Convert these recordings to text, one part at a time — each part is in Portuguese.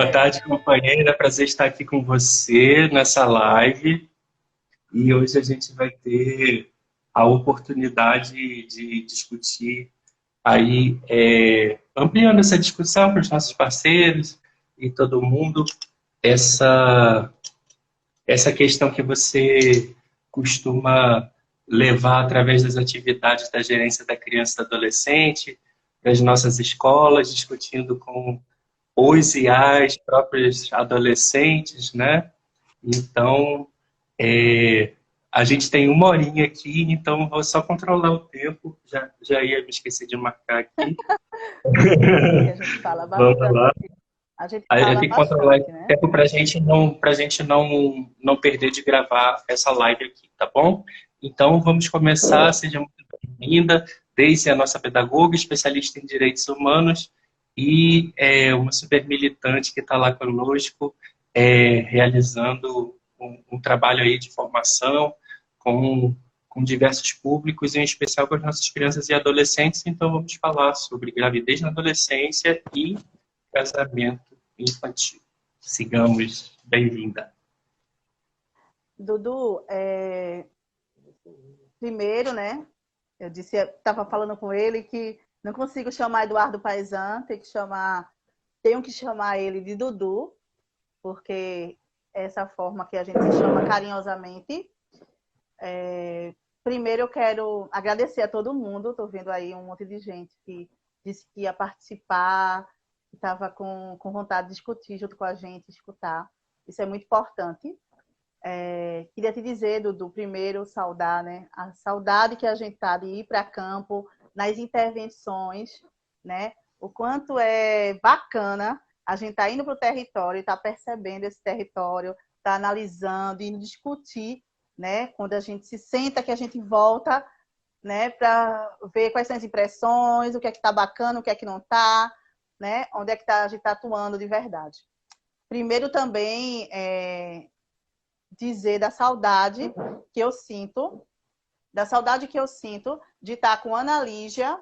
Boa tarde, companheira. Prazer estar aqui com você nessa live. E hoje a gente vai ter a oportunidade de discutir aí, ampliando essa discussão para os nossos parceiros e todo mundo, essa, essa questão que você costuma levar através das atividades da gerência da criança e do adolescente, das nossas escolas, discutindo com os e as próprios adolescentes, né? Então, é, a gente tem uma horinha aqui, então vou só controlar o tempo. Já ia me esquecer de marcar aqui. Que a gente fala Vamos lá. bastante. A gente Aí eu fala tenho que controlar o bastante, né? tempo para a gente não perder de gravar essa live aqui, tá bom? Então, vamos começar. Seja muito bem-vinda. Daisy é a nossa pedagoga, especialista em direitos humanos e uma super militante que está lá conosco, realizando um trabalho aí de formação com diversos públicos, em especial com as nossas crianças e adolescentes. Então, vamos falar sobre gravidez na adolescência e casamento infantil. Sigamos, bem-vinda. Dudu, primeiro, né? Eu disse, estava falando com ele que não consigo chamar Eduardo Paizan, tenho que chamar ele de Dudu, porque é essa forma que a gente se chama carinhosamente. Primeiro eu quero agradecer a todo mundo, estou vendo aí um monte de gente que disse que ia participar, que estava com vontade de discutir junto com a gente, escutar. Isso é muito importante. Queria te dizer, Dudu, primeiro saudar, né? A saudade que a gente tá de ir para campo, nas intervenções, né? O quanto é bacana a gente tá indo para o território, tá percebendo esse território, tá analisando e discutir, né? Quando a gente se senta, que a gente volta, né? Para ver quais são as impressões, o que é que tá bacana, o que é que não tá, né? Onde é que a gente tá atuando de verdade. Primeiro também dizer que eu sinto, da saudade que eu sinto de estar com Ana Lígia,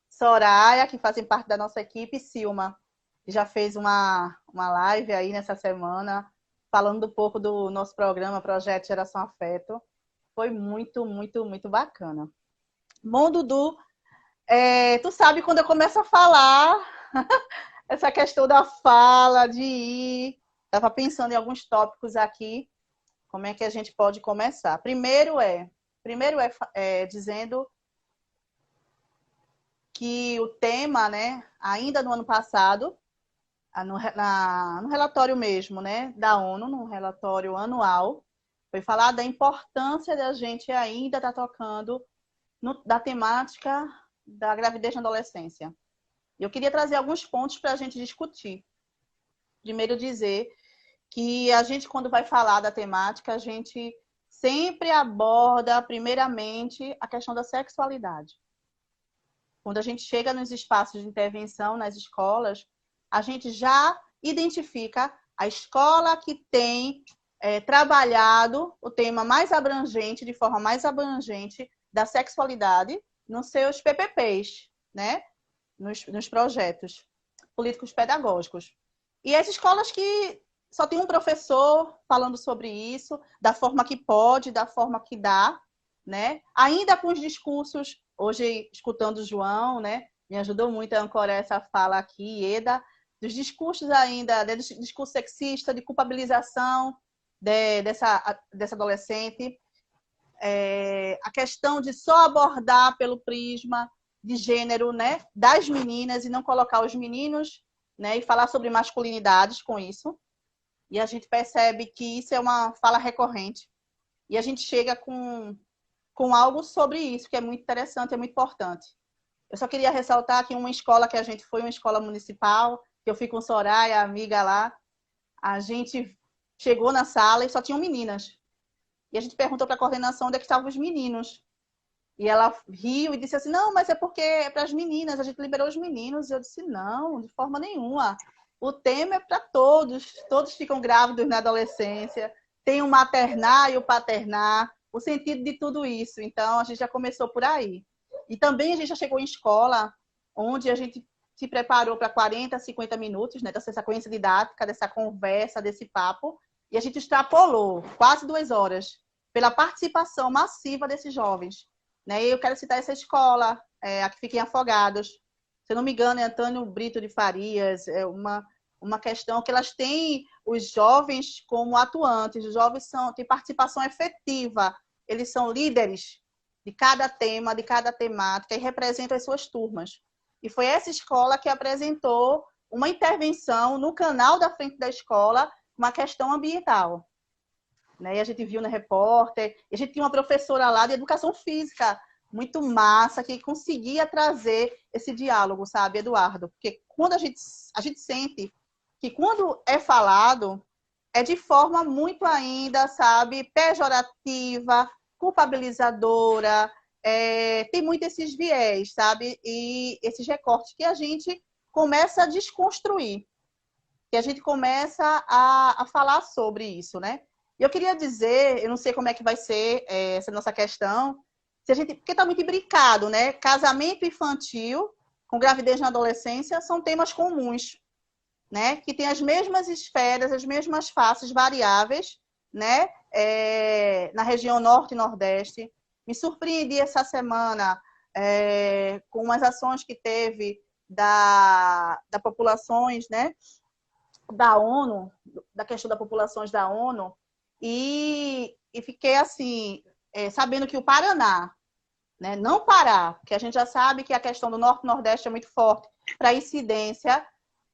Soraya, que fazem parte da nossa equipe, e Silma, que já fez uma live aí nessa semana, falando um pouco do nosso programa, Projeto Geração Afeto. Foi muito, muito, muito bacana. Bom, Dudu, tu sabe quando eu começo a falar, essa questão da fala, de ir. Estava pensando em alguns tópicos aqui, como é que a gente pode começar. Primeiro dizendo que o tema, né, ainda no ano passado, no relatório mesmo, né, da ONU, no relatório anual, foi falado da importância da gente ainda estar tocando da temática da gravidez na adolescência. Eu queria trazer alguns pontos para a gente discutir. Primeiro, dizer que a gente, quando vai falar da temática, a gente sempre aborda, primeiramente, a questão da sexualidade. Quando a gente chega nos espaços de intervenção, nas escolas, a gente já identifica a escola que tem trabalhado o tema mais abrangente, de forma mais abrangente, da sexualidade nos seus PPPs, né? Nos projetos políticos pedagógicos. E as escolas que só tem um professor falando sobre isso, da forma que pode, da forma que dá, né? Ainda com os discursos, hoje escutando o João, né? Me ajudou muito a ancorar essa fala aqui, Eda, dos discursos ainda, do discurso sexista, de culpabilização dessa adolescente, a questão de só abordar pelo prisma de gênero, né, das meninas e não colocar os meninos, né, e falar sobre masculinidades com isso. E a gente percebe que isso é uma fala recorrente. E a gente chega com algo sobre isso, que é muito interessante, é muito importante. Eu só queria ressaltar que uma escola que a gente foi, uma escola municipal, que eu fui com Soraya, amiga lá, a gente chegou na sala e só tinham meninas. E a gente perguntou para a coordenação onde é que estavam os meninos. E ela riu e disse assim, não, mas é porque é para as meninas, a gente liberou os meninos. E eu disse, não, de forma nenhuma. O tema é para todos. Todos ficam grávidos na adolescência. Tem o maternar e o paternar. O sentido de tudo isso. Então, a gente já começou por aí. E também a gente já chegou em escola onde a gente se preparou para 40, 50 minutos, né, dessa sequência didática, dessa conversa, desse papo, e a gente extrapolou quase 2 horas pela participação massiva desses jovens. Né? E eu quero citar essa escola, a que fica em Afogados. Se eu não me engano, é Antônio Brito de Farias, é uma questão que elas têm os jovens como atuantes, os jovens têm participação efetiva, eles são líderes de cada tema, de cada temática, e representam as suas turmas. E foi essa escola que apresentou uma intervenção no canal da frente da escola, uma questão ambiental. Né? E a gente viu no repórter, e a gente tinha uma professora lá de educação física, muito massa, que conseguia trazer esse diálogo, sabe, Eduardo? Porque quando a gente sente que quando é falado, é de forma muito ainda, sabe, pejorativa, culpabilizadora, tem muito esses viés, sabe? E esses recortes que a gente começa a desconstruir, que a gente começa a falar sobre isso, né? E eu queria dizer, eu não sei como é que vai ser essa nossa questão, porque está muito imbricado, né? Casamento infantil com gravidez na adolescência são temas comuns, né? Que tem as mesmas esferas, as mesmas faces variáveis, né? Na região norte e nordeste. Me surpreendi essa semana com umas ações que teve da populações, né? Da ONU, da questão das populações da ONU, e fiquei assim, sabendo que o Paraná, né, não Pará, porque a gente já sabe que a questão do Norte e Nordeste é muito forte para a incidência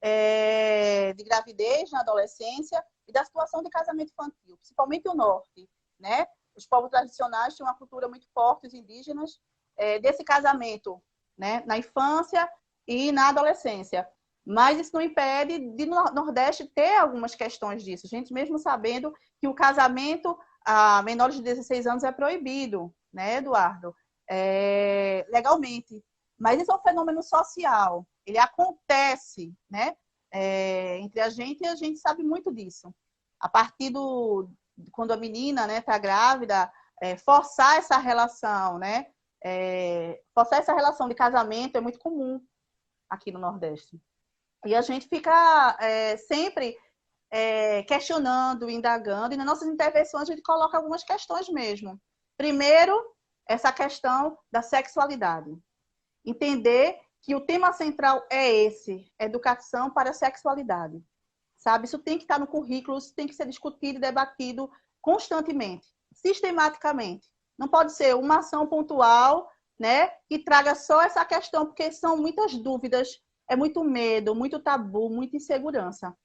de gravidez na adolescência e da situação de casamento infantil, principalmente o Norte. Né? Os povos tradicionais têm uma cultura muito forte, os indígenas, desse casamento, né, na infância e na adolescência. Mas isso não impede de no Nordeste ter algumas questões disso. A gente mesmo sabendo que o casamento a menores de 16 anos é proibido, né, Eduardo? Legalmente. Mas isso é um fenômeno social. Ele acontece, né? Entre a gente sabe muito disso. A partir quando a menina, né, tá grávida, forçar essa relação, né? Forçar essa relação de casamento é muito comum aqui no Nordeste. E a gente fica sempre questionando, indagando, e nas nossas intervenções a gente coloca algumas questões mesmo. Primeiro, essa questão da sexualidade. Entender que o tema central é esse, educação para a sexualidade. Sabe? Isso tem que estar no currículo, isso tem que ser discutido e debatido constantemente, sistematicamente. Não pode ser uma ação pontual, né, que traga só essa questão, porque são muitas dúvidas, é muito medo, muito tabu, muita insegurança.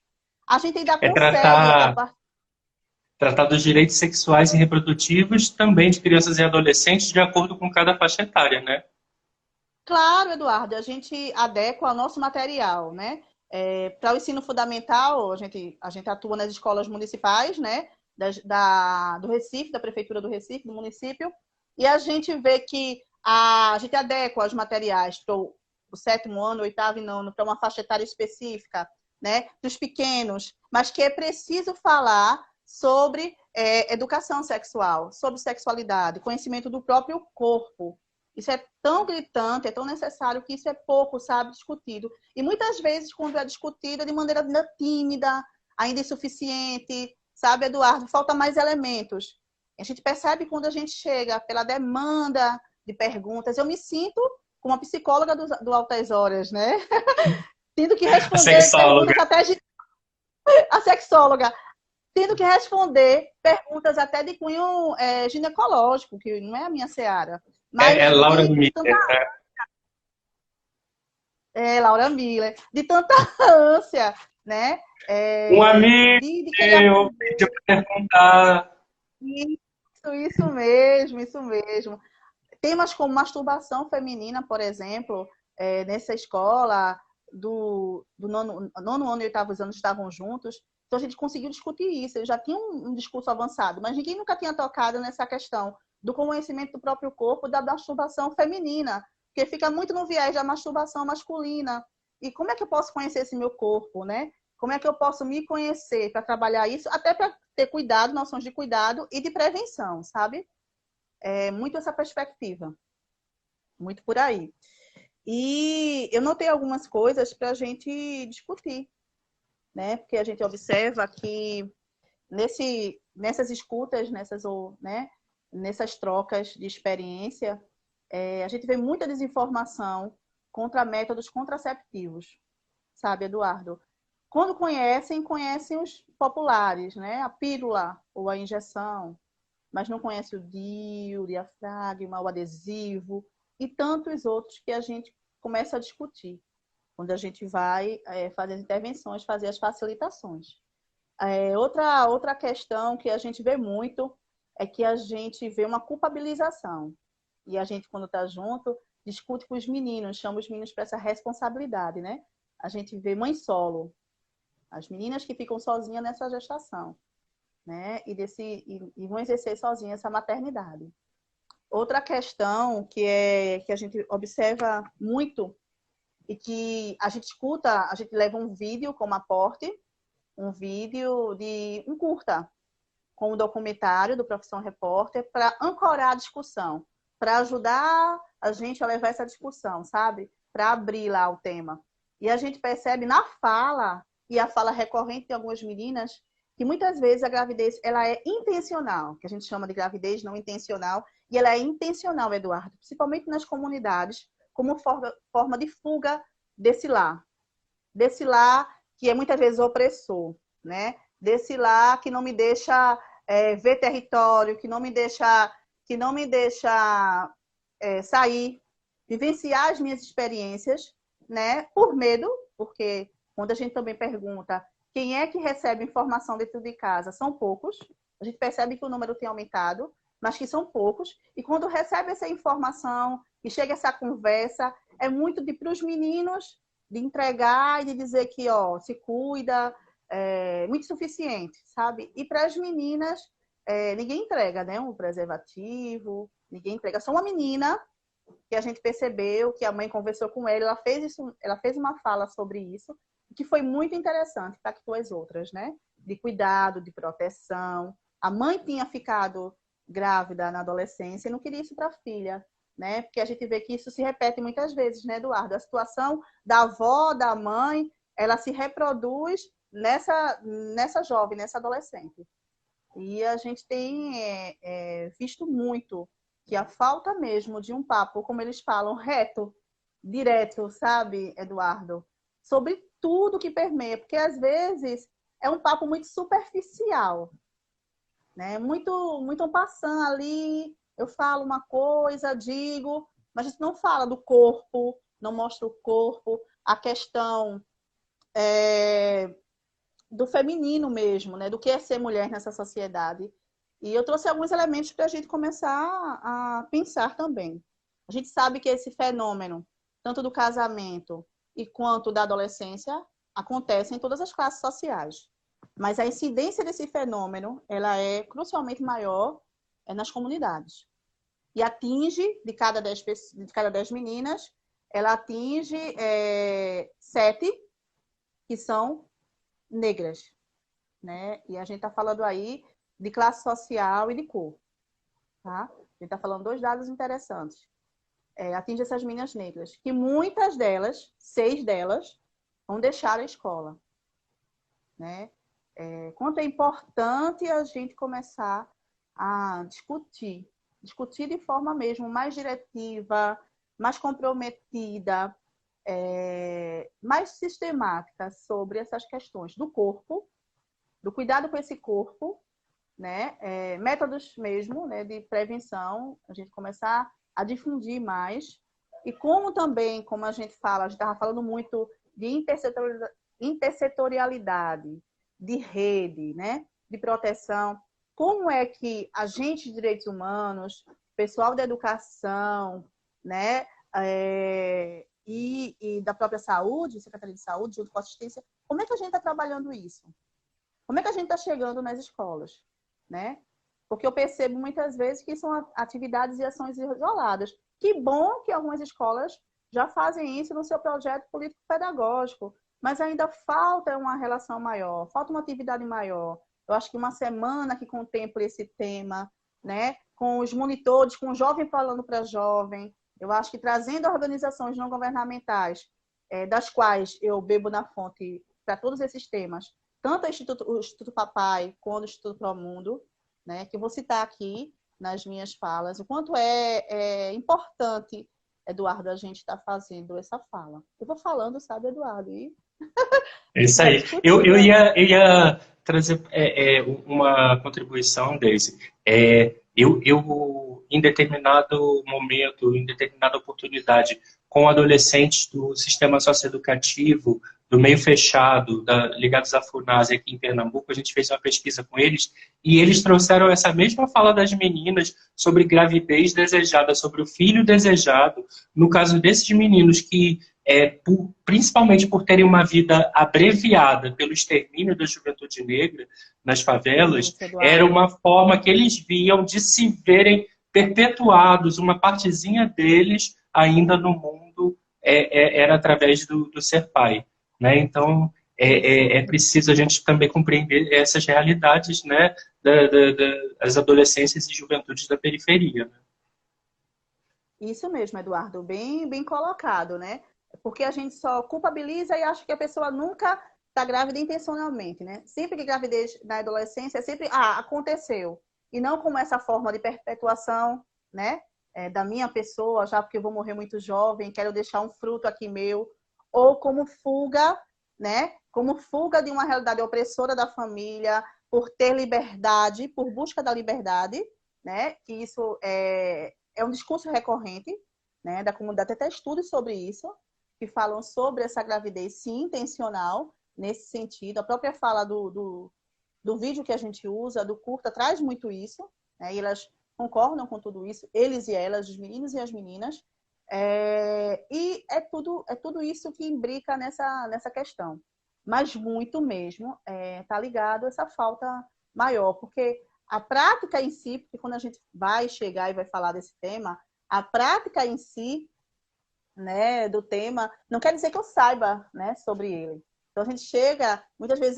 A gente ainda consegue... Tratar dos direitos sexuais e reprodutivos também de crianças e adolescentes de acordo com cada faixa etária, né? Claro, Eduardo, a gente adequa ao nosso material, né? Para o ensino fundamental, a gente atua nas escolas municipais, né? Do Recife, da Prefeitura do Recife, do município, e a gente vê que a gente adequa os materiais para o 7º ano, 8º e 9º, para uma faixa etária específica, né? Dos pequenos, mas que é preciso falar sobre educação sexual, sobre sexualidade, conhecimento do próprio corpo. Isso é tão gritante, é tão necessário que isso é pouco, sabe, discutido. E muitas vezes, quando é discutido, é de maneira ainda tímida, ainda insuficiente, sabe, Eduardo? Falta mais elementos. A gente percebe quando a gente chega pela demanda de perguntas. Eu me sinto como uma psicóloga do Altas Horas, né? Tendo que responder perguntas até de... A sexóloga. Tendo que responder perguntas até de cunho ginecológico, que não é a minha seara. Mas Laura Miller, né? Laura Miller. De tanta ânsia, né? Um amigo meu pediu para perguntar. Isso mesmo, isso mesmo. Temas como masturbação feminina, por exemplo, nessa escola, do nono ano e 8º anos estavam juntos. Então, a gente conseguiu discutir isso. Eles já tinham um discurso avançado, mas ninguém nunca tinha tocado nessa questão do conhecimento do próprio corpo, da masturbação feminina, porque fica muito no viés da masturbação masculina. E como é que eu posso conhecer esse meu corpo, né? Como é que eu posso me conhecer para trabalhar isso? Até para ter cuidado, noções de cuidado e de prevenção, sabe? Muito essa perspectiva. Muito por aí. E eu notei algumas coisas para a gente discutir, né? Porque a gente observa que nessas escutas, né, nessas trocas de experiência, a gente vê muita desinformação contra métodos contraceptivos, sabe, Eduardo? Quando conhecem os populares, né? A pílula ou a injeção, mas não conhece o DIU, o diafragma, o adesivo e tantos outros que a gente começa a discutir quando a gente vai fazer as intervenções, fazer as facilitações. Outra questão que a gente vê muito é que a gente vê uma culpabilização. E a gente, quando está junto, discute com os meninos, chama os meninos para essa responsabilidade, né? A gente vê mãe solo, as meninas que ficam sozinhas nessa gestação, né? E vão exercer sozinhas essa maternidade. Outra questão que a gente observa muito e que a gente escuta, a gente leva um vídeo como aporte, um vídeo de um curta, com o documentário do Profissão Repórter, para ancorar a discussão, para ajudar a gente a levar essa discussão, sabe? Para abrir lá o tema. E a gente percebe na fala, e a fala recorrente de algumas meninas, que muitas vezes a gravidez ela é intencional, que a gente chama de gravidez não intencional, e ela é intencional, Eduardo, principalmente nas comunidades, como forma de fuga desse lar que é muitas vezes opressor, né? Desse lar que não me deixa ver território, que não me deixa sair, vivenciar as minhas experiências, né? Por medo, porque quando a gente também pergunta quem é que recebe informação dentro de casa, são poucos. A gente percebe que o número tem aumentado, mas que são poucos. E quando recebe essa informação e chega essa conversa, é muito para os meninos de entregar e de dizer que, ó, se cuida, muito suficiente, sabe? E para as meninas, ninguém entrega, né? Um preservativo, ninguém entrega. Só uma menina que a gente percebeu, que a mãe conversou com ela fez uma fala sobre isso, que foi muito interessante, impactou as outras, né? De cuidado, de proteção. A mãe tinha ficado grávida na adolescência e não queria isso para a filha, né? Porque a gente vê que isso se repete muitas vezes, né, Eduardo? A situação da avó, da mãe, ela se reproduz nessa jovem, nessa adolescente. E a gente tem visto muito que a falta mesmo de um papo, como eles falam, reto, direto, sabe, Eduardo? Sobre tudo que permeia, porque às vezes é um papo muito superficial, né? Muito passando ali, eu falo uma coisa, digo, mas a gente não fala do corpo, não mostra o corpo, a questão do feminino mesmo, né? Do que é ser mulher nessa sociedade. E eu trouxe alguns elementos para a gente começar a pensar também. A gente sabe que esse fenômeno, tanto do casamento e quanto da adolescência, acontece em todas as classes sociais. Mas a incidência desse fenômeno, ela é crucialmente maior nas comunidades. E atinge, de cada 10 meninas, ela atinge 7 que são negras, né? E a gente está falando aí de classe social e de cor, tá? A gente está falando dois dados interessantes. Atinge essas meninas negras, que muitas delas, 6 delas, vão deixar a escola, né? Quanto é importante a gente começar a discutir de forma mesmo mais diretiva, mais comprometida, mais sistemática sobre essas questões do corpo, do cuidado com esse corpo, né? Métodos mesmo, né, de prevenção, a gente começar a difundir mais. E como também, como a gente estava falando muito de intersetorialidade, de rede, né, de proteção, como é que agentes de direitos humanos, pessoal da educação, né, e da própria saúde, Secretaria de Saúde, junto com a assistência, como é que a gente está trabalhando isso? Como é que a gente está chegando nas escolas, né? Porque eu percebo muitas vezes que são atividades e ações isoladas. Que bom que algumas escolas já fazem isso no seu projeto político-pedagógico, mas ainda falta uma relação maior, falta uma atividade maior. Eu acho que uma semana que contemple esse tema, né? Com os monitores, com o jovem falando para jovem, Eu acho que trazendo organizações não governamentais, das quais eu bebo na fonte para todos esses temas, tanto o Instituto Papai quanto o Instituto Promundo, né, que eu vou citar aqui nas minhas falas, o quanto é importante, Eduardo, a gente estar fazendo essa fala. Eu vou falando, sabe, Eduardo? E É a gente isso vai aí. Eu discutindo. ia trazer uma contribuição, Daisy. Em determinado momento, em determinada oportunidade, com adolescentes do sistema socioeducativo, do meio fechado, ligados à FUNASE aqui em Pernambuco, a gente fez uma pesquisa com eles e eles trouxeram essa mesma fala das meninas sobre gravidez desejada, sobre o filho desejado. No caso desses meninos que principalmente por terem uma vida abreviada pelo extermínio da juventude negra nas favelas, Isso, era Eduardo. uma forma que eles viam de se verem perpetuados, uma partezinha deles ainda no mundo era através do ser pai. Né? Então, Isso. é preciso a gente também compreender essas realidades, né, das adolescências e juventudes da periferia. Né? Isso mesmo, Eduardo, bem, bem colocado, né? Porque a gente só culpabiliza e acha que a pessoa nunca está grávida intencionalmente, né? Sempre que gravidez na adolescência é sempre, aconteceu. E não como essa forma de perpetuação, né? Da minha pessoa, já porque eu vou morrer muito jovem, quero deixar um fruto aqui meu, ou como fuga, né? Como fuga de uma realidade opressora da família, por ter liberdade, por busca da liberdade, né? Que isso é um discurso recorrente, né, da comunidade, até estudos sobre isso, que falam sobre essa gravidez, sim, intencional, nesse sentido. A própria fala do vídeo que a gente usa, do curta, traz muito isso, né, e elas concordam com tudo isso, eles e elas, os meninos e as meninas, e é tudo isso que imbrica nessa questão. Mas muito mesmo está ligado a essa falta maior, porque a prática em si, porque quando a gente vai chegar e vai falar desse tema, a prática em si, né, do tema, não quer dizer que eu saiba, né, sobre ele. Então a gente chega, muitas vezes,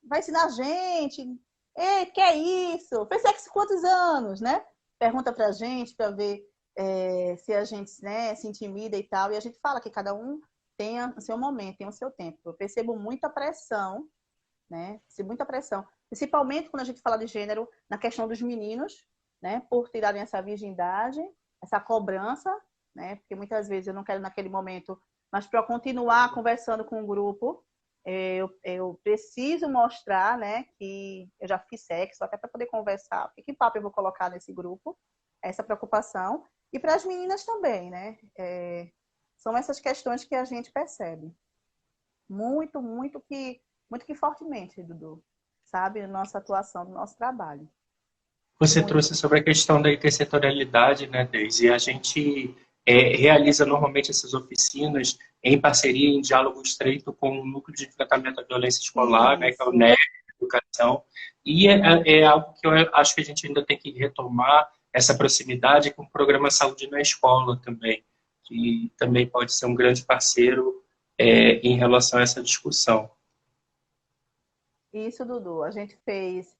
vai ensinar a gente, ei, que é isso? Fez sexo quantos anos, né? Pergunta pra gente, para ver se a gente, né, se intimida e tal, e a gente fala que cada um tem o seu momento, tem o seu tempo. Eu percebo muita pressão, né? Muita pressão. Principalmente quando a gente fala de gênero, na questão dos meninos, né? Por tirarem essa virgindade, essa cobrança, né? Porque muitas vezes eu não quero naquele momento, mas para continuar conversando com o grupo, eu preciso mostrar, né? Que eu já fiz sexo, até para poder conversar. Que papo eu vou colocar nesse grupo? Essa preocupação. E para as meninas também, né? São essas questões que a gente percebe. Muito, muito que fortemente, Dudu, sabe? Nossa atuação, do nosso trabalho. Você Muito. trouxe sobre a questão da intersetorialidade, né, Deise? E a gente realiza normalmente essas oficinas em parceria, em diálogo estreito com o Núcleo de Enfrentamento à Violência Escolar, né, que é o Isso. NEC Educação. E é algo que eu acho que a gente ainda tem que retomar essa proximidade com o programa Saúde na Escola também, que também pode ser um grande parceiro em relação a essa discussão. Isso, Dudu. A gente fez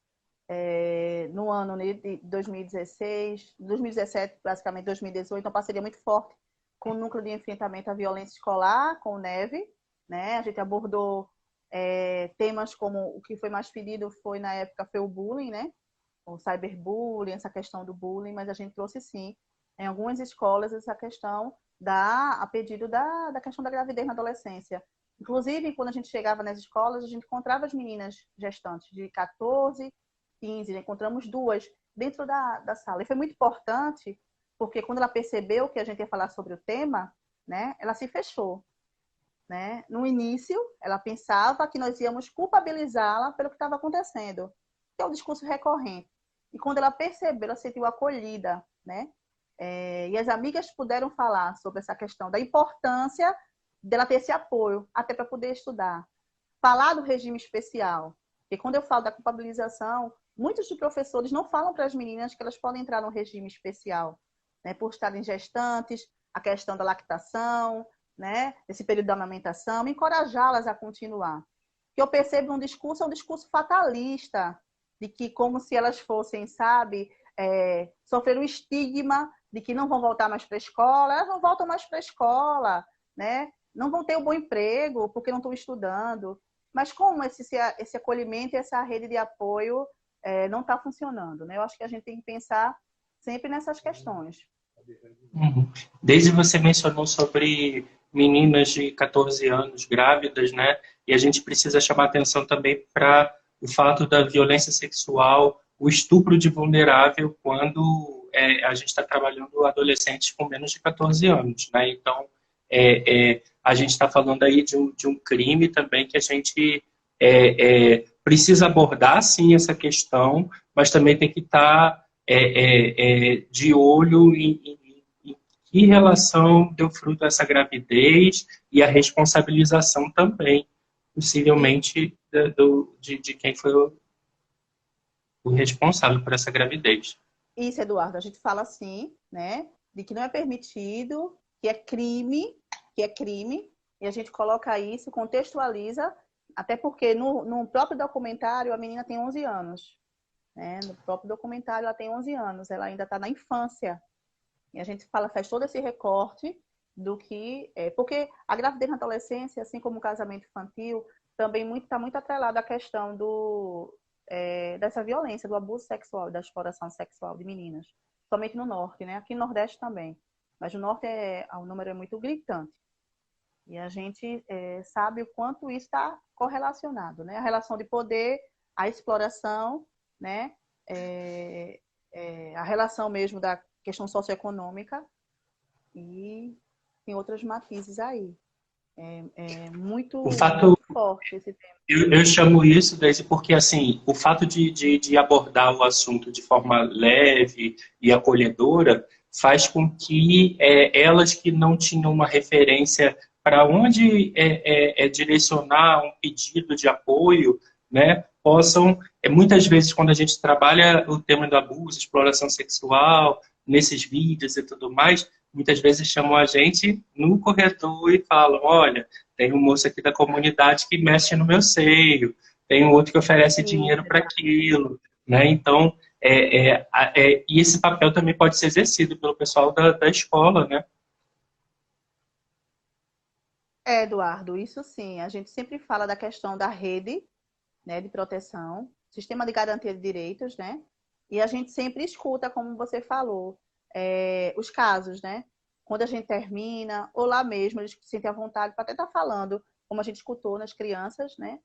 no ano de 2016, 2017, basicamente 2018, uma parceria muito forte com o Núcleo de Enfrentamento à Violência Escolar, com o NEVE, né? A gente abordou temas como o que foi mais pedido foi na época foi o bullying, né? O cyberbullying, essa questão do bullying, mas a gente trouxe sim em algumas escolas essa questão a pedido da questão da gravidez na adolescência. Inclusive, quando a gente chegava nas escolas, a gente encontrava as meninas gestantes de 14, 15, encontramos duas dentro da sala. E foi muito importante, porque quando ela percebeu que a gente ia falar sobre o tema, né, ela se fechou. Né? No início, ela pensava que nós íamos culpabilizá-la pelo que estava acontecendo, que é um discurso recorrente. E quando ela percebeu, ela se sentiu acolhida, né? E as amigas puderam falar sobre essa questão da importância dela ter esse apoio, até para poder estudar. Falar do regime especial. E quando eu falo da culpabilização, muitos dos professores não falam para as meninas que elas podem entrar no regime especial, né? Por estarem gestantes, a questão da lactação, né? Esse período da amamentação, encorajá-las a continuar. Que eu percebo um discurso, é um discurso fatalista, de que como se elas fossem, sabe, sofrer o estigma de que não vão voltar mais para a escola, elas não voltam mais para a escola, né? Não vão ter um bom emprego porque não estão estudando. Mas como esse acolhimento e essa rede de apoio não está funcionando, né? Eu acho que a gente tem que pensar sempre nessas questões. Uhum. Desde você mencionou sobre meninas de 14 anos grávidas, né? E a gente precisa chamar atenção também para o fato da violência sexual, o estupro de vulnerável quando a gente está trabalhando adolescentes com menos de 14 anos, né? Então, a gente está falando aí de um crime também que a gente precisa abordar, sim, essa questão, mas também tem que estar de olho em que relação deu fruto essa gravidez e a responsabilização também, possivelmente, de quem foi o responsável por essa gravidez. Isso, Eduardo, a gente fala assim, né? De que não é permitido, que é crime, e a gente coloca isso, contextualiza, até porque no próprio documentário a menina tem 11 anos, né? No próprio documentário ela tem 11 anos, ela ainda está na infância. E a gente faz todo esse recorte do que é. Porque a gravidez na adolescência, assim como o casamento infantil, também está muito atrelado à questão dessa violência, do abuso sexual, da exploração sexual de meninas. Somente no norte, né? Aqui no Nordeste também. Mas no norte o número é muito gritante. E a gente sabe o quanto isso está correlacionado, né? A relação de poder, a exploração, né? A relação mesmo da questão socioeconômica e tem outros matizes aí. Muito, O fato, muito forte esse tema. eu chamo isso, Daisy, porque assim, o fato de abordar o assunto de forma leve e acolhedora faz com que elas que não tinham uma referência para onde direcionar um pedido de apoio, né, possam, muitas vezes, quando a gente trabalha o tema do abuso, exploração sexual, nesses vídeos e tudo mais, muitas vezes chamam a gente no corredor e falam, olha, tem um moço aqui da comunidade que mexe no meu seio, tem um outro que oferece dinheiro para aquilo, né? Então, e esse papel também pode ser exercido pelo pessoal da escola, né? Eduardo, isso sim. A gente sempre fala da questão da rede, né, de proteção, sistema de garantia de direitos, né? E a gente sempre escuta, como você falou, os casos, né? Quando a gente termina, ou lá mesmo, eles se sentem à vontade para até estar falando, como a gente escutou nas crianças, né?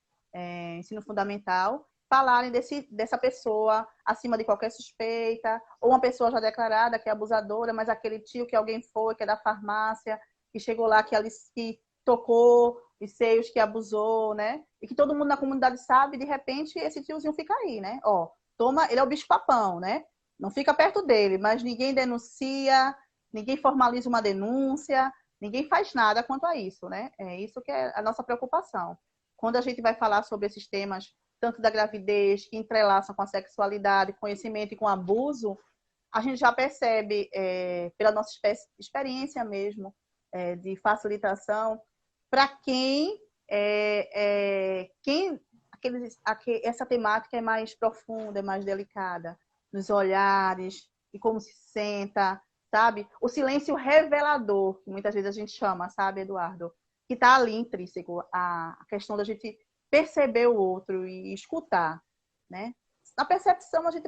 Ensino fundamental, falarem dessa pessoa acima de qualquer suspeita, ou uma pessoa já declarada que é abusadora, mas aquele tio que alguém foi, que é da farmácia, que chegou lá, que tocou os seios, que abusou, né? E que todo mundo na comunidade sabe, de repente esse tiozinho fica aí, né? Ó, toma, ele é o bicho-papão, né? Não fica perto dele, mas ninguém denuncia, ninguém formaliza uma denúncia, ninguém faz nada quanto a isso, né? É isso que é a nossa preocupação. Quando a gente vai falar sobre esses temas, tanto da gravidez, que entrelaçam com a sexualidade, conhecimento e com abuso, a gente já percebe, pela nossa experiência mesmo, de facilitação, para essa temática é mais profunda, é mais delicada, nos olhares, e como se senta, sabe? O silêncio revelador, que muitas vezes a gente chama, sabe, Eduardo? Que está ali intrínseco, a questão da gente perceber o outro e escutar, né? Na percepção, a gente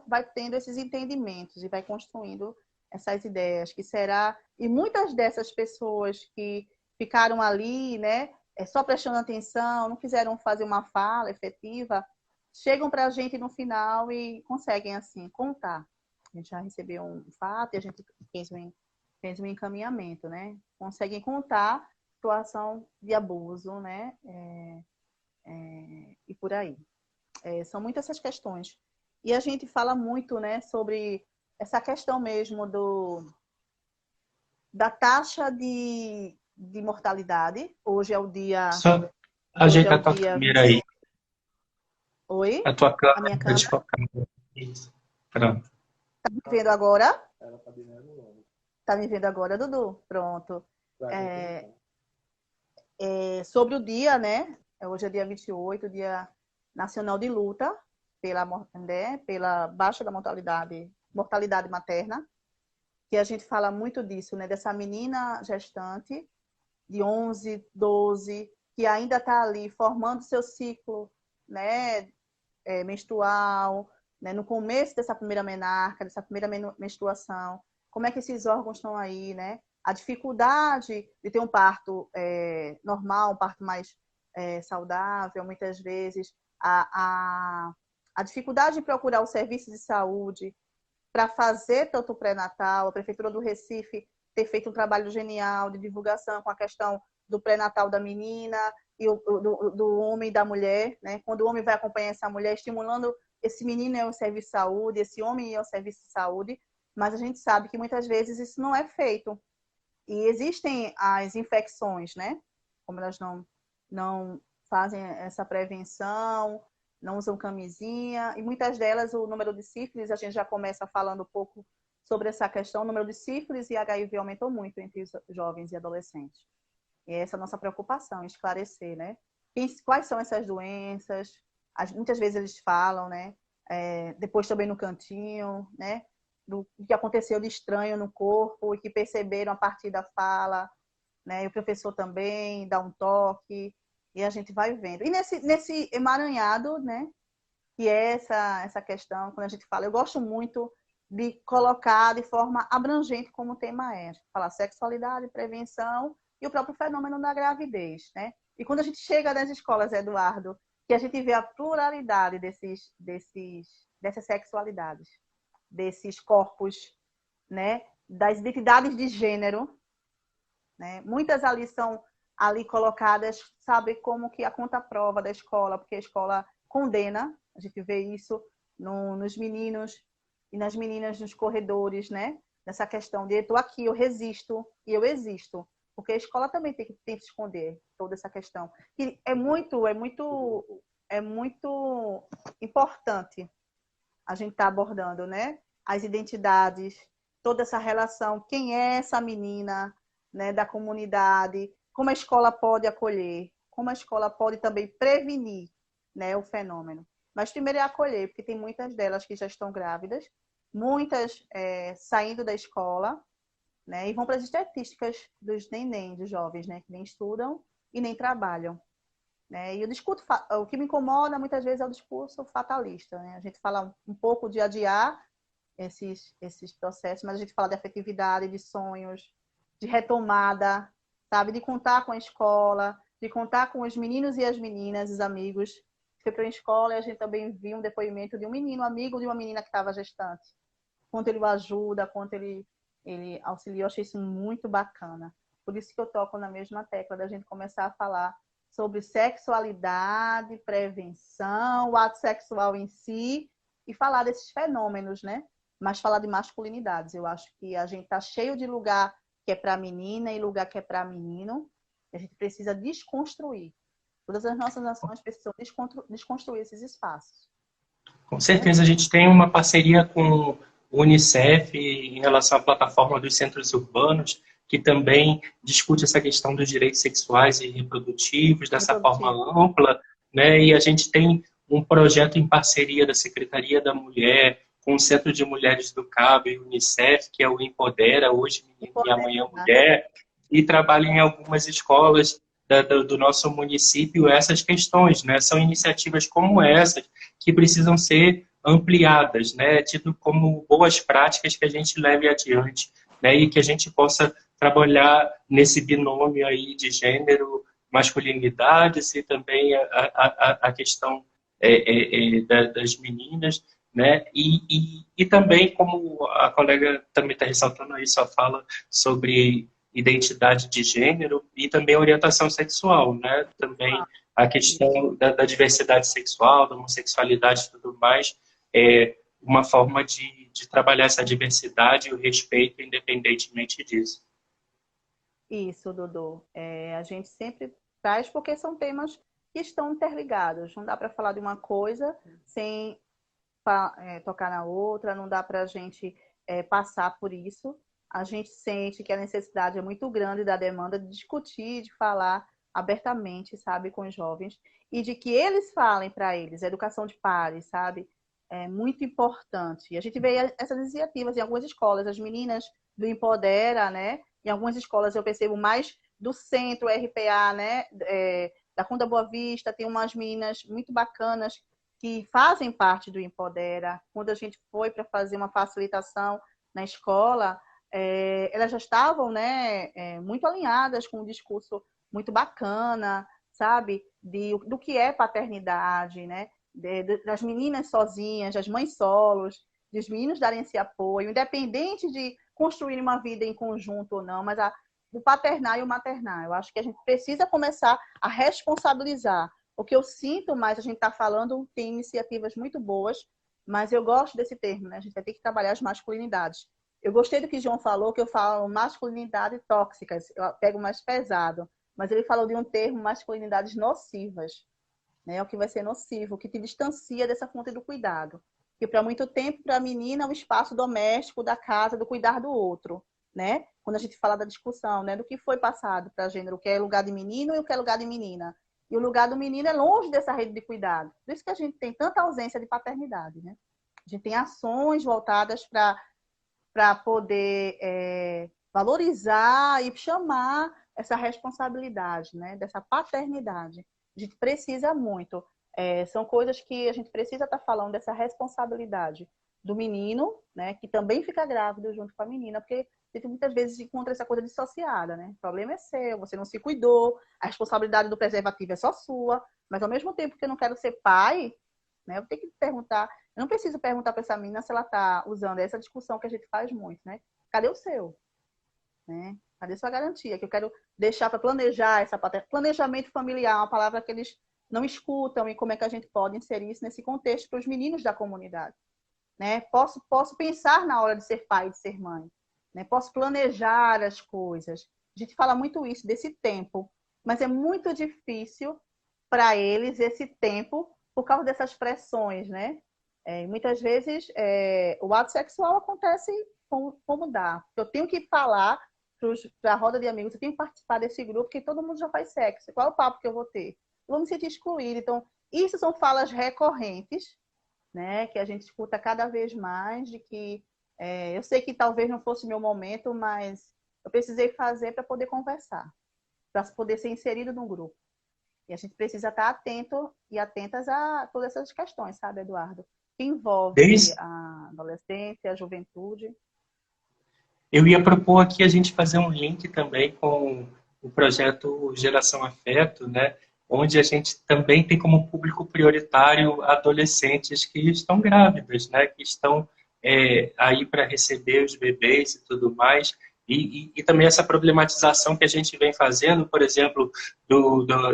vai tendo esses entendimentos e vai construindo essas ideias, que será... E muitas dessas pessoas que ficaram ali, né, só prestando atenção, não quiseram fazer uma fala efetiva, chegam para a gente no final e conseguem, assim, contar. A gente já recebeu um fato e a gente fez um encaminhamento, né? Conseguem contar situação de abuso, né? E por aí. São muitas essas questões. E a gente fala muito, né, sobre essa questão mesmo da taxa de mortalidade. Hoje é o dia. Só Hoje é ajeitar o a tua dia câmera 20. aí. Oi? A tua A minha câmera, câmera. Isso. Pronto. Tá me vendo agora? Tá me vendo agora, Dudu? Pronto. Sobre o dia, né? Hoje é dia 28, Dia Nacional de Luta pela baixa da mortalidade materna. que a gente fala muito disso, né? Dessa menina gestante de 11, 12, que ainda está ali formando seu ciclo, né? Menstrual, né? No começo dessa primeira menarca, dessa primeira menstruação. Como é que esses órgãos estão aí, né? A dificuldade de ter um parto normal, um parto mais saudável, muitas vezes. A dificuldade de procurar o serviço de saúde para fazer tanto o pré-natal. A Prefeitura do Recife ter feito um trabalho genial de divulgação com a questão do pré-natal da menina e do homem e da mulher, né? Quando o homem vai acompanhar essa mulher, estimulando esse menino ao serviço de saúde, esse homem ao serviço de saúde, mas a gente sabe que muitas vezes isso não é feito. E existem as infecções, né? Como elas não fazem essa prevenção, não usam camisinha, e muitas delas o número de sífilis, a gente já começa falando um pouco sobre essa questão, o número de sífilis e HIV aumentou muito entre os jovens e adolescentes. E essa é a nossa preocupação, esclarecer, né? Quais são essas doenças? Muitas vezes eles falam, né? Depois também no cantinho, né? Do que aconteceu de estranho no corpo e que perceberam a partir da fala, né? E o professor também dá um toque e a gente vai vendo. E nesse emaranhado, né? Que é essa questão, quando a gente fala, eu gosto muito de colocar de forma abrangente como o tema é. Falar sexualidade, prevenção e o próprio fenômeno da gravidez, né? E quando a gente chega nas escolas, Eduardo, que a gente vê a pluralidade dessas sexualidades, desses corpos, né? Das identidades de gênero, né? Muitas ali são ali colocadas, sabe, como que a contraprova da escola, porque a escola condena, a gente vê isso nos meninos e nas meninas nos corredores, né? Nessa questão de eu estou aqui, eu resisto e eu existo. Porque a escola também tem que esconder toda essa questão. E é muito importante a gente estar abordando, né? As identidades, toda essa relação, quem é essa menina, né, da comunidade, como a escola pode acolher, como a escola pode também prevenir, né, o fenômeno. Mas primeiro é acolher, porque tem muitas delas que já estão grávidas, muitas saindo da escola, né, e vão para as estatísticas dos neném, dos jovens, né, que nem estudam e nem trabalham. Né? E o que me incomoda muitas vezes é o discurso fatalista. Né? A gente fala um pouco de adiar esses processos, mas a gente fala de afetividade, de sonhos, de retomada, sabe? De contar com a escola, de contar com os meninos e as meninas, os amigos. Fui para a escola e a gente também viu um depoimento de um menino, amigo de uma menina que estava gestante. Quanto ele o ajuda, quanto ele auxilia. Eu achei isso muito bacana. Por isso que eu toco na mesma tecla da gente começar a falar sobre sexualidade, prevenção, o ato sexual em si e falar desses fenômenos, né? Mas falar de masculinidades. Eu acho que a gente tá cheio de lugar que é para menina e lugar que é para menino. A gente precisa desconstruir. Todas as nossas ações precisam desconstruir esses espaços. Com certeza, a gente tem uma parceria com o Unicef em relação à plataforma dos centros urbanos, que também discute essa questão dos direitos sexuais e reprodutivos dessa forma ampla, né? E a gente tem um projeto em parceria da Secretaria da Mulher com o Centro de Mulheres do Cabo e o Unicef, que é o Empodera, hoje menino e amanhã mulher, e trabalha em algumas escolas do nosso município essas questões, né? São iniciativas como essas que precisam ser ampliadas, né? Tido como boas práticas que a gente leve adiante, né? E que a gente possa trabalhar nesse binômio aí de gênero, masculinidades e também a questão das meninas, né? E também, como a colega também está ressaltando aí sua fala sobre identidade de gênero e também orientação sexual, né? Também a questão da diversidade sexual, da homossexualidade e tudo mais, é uma forma de trabalhar essa diversidade e o respeito independentemente disso. Isso, Dudu. A gente sempre traz porque são temas que estão interligados. Não dá para falar de uma coisa sem tocar na outra, não dá para a gente passar por isso. A gente sente que a necessidade é muito grande da demanda de discutir, de falar abertamente, sabe, com os jovens, e de que eles falem para eles, a educação de pares, sabe, é muito importante. E a gente vê essas iniciativas em algumas escolas, as meninas do Empodera, né? Em algumas escolas eu percebo mais do centro, RPA, né? Da Funda Boa Vista, tem umas meninas muito bacanas que fazem parte do Empodera. Quando a gente foi para fazer uma facilitação na escola, elas já estavam, né, muito alinhadas com um discurso muito bacana, sabe? Do que é paternidade, né? Das meninas sozinhas, das mães solos, dos meninos darem esse apoio, independente de construir uma vida em conjunto ou não, mas o paternar e o maternar. Eu acho que a gente precisa começar a responsabilizar. O que eu sinto mais, a gente está falando, tem iniciativas muito boas, mas eu gosto desse termo, né? A gente vai ter que trabalhar as masculinidades. Eu gostei do que o João falou, que eu falo masculinidade tóxicas, eu pego mais pesado, mas ele falou de um termo masculinidades nocivas, né? O que vai ser nocivo, o que te distancia dessa fonte do cuidado. Que para muito tempo, para a menina, é o espaço doméstico da casa, do cuidar do outro, né? Quando a gente fala da discussão, né? Do que foi passado para gênero, o que é lugar de menino e o que é lugar de menina. E o lugar do menino é longe dessa rede de cuidado. Por isso que a gente tem tanta ausência de paternidade, né? A gente tem ações voltadas para poder valorizar e chamar essa responsabilidade, né? Dessa paternidade. A gente precisa muito. São coisas que a gente precisa estar falando dessa responsabilidade do menino, né? Que também fica grávido junto com a menina, porque a gente muitas vezes encontra essa coisa dissociada, né? O problema é seu, você não se cuidou, a responsabilidade do preservativo é só sua, mas ao mesmo tempo que eu não quero ser pai, né? Eu tenho que perguntar, eu não preciso perguntar para essa menina se ela está usando essa discussão que a gente faz muito, né? Cadê o seu? Né? Cadê sua garantia? Que eu quero deixar para planejar essa planejamento familiar, uma palavra que eles não escutam, e como é que a gente pode inserir isso nesse contexto para os meninos da comunidade, né? Posso pensar na hora de ser pai e de ser mãe, né? Posso planejar as coisas. A gente fala muito isso desse tempo, mas é muito difícil para eles esse tempo por causa dessas pressões, né? Muitas vezes o ato sexual acontece como dá. Eu tenho que falar para a roda de amigos, eu tenho que participar desse grupo, porque todo mundo já faz sexo. Qual é o papo que eu vou ter? Eu vou me sentir excluída. Então, isso são falas recorrentes, né? Que a gente escuta cada vez mais, de que eu sei que talvez não fosse o meu momento, mas eu precisei fazer para poder conversar, para poder ser inserido no grupo. E a gente precisa estar atento e atentas a todas essas questões, sabe, Eduardo? Que envolve Desde, a adolescência, a juventude. eu ia propor aqui a gente fazer um link também com o projeto Geração Afeto, né? Onde a gente também tem como público prioritário adolescentes que estão grávidas, né? Que estão aí para receber os bebês e tudo mais. E também essa problematização que a gente vem fazendo, por exemplo,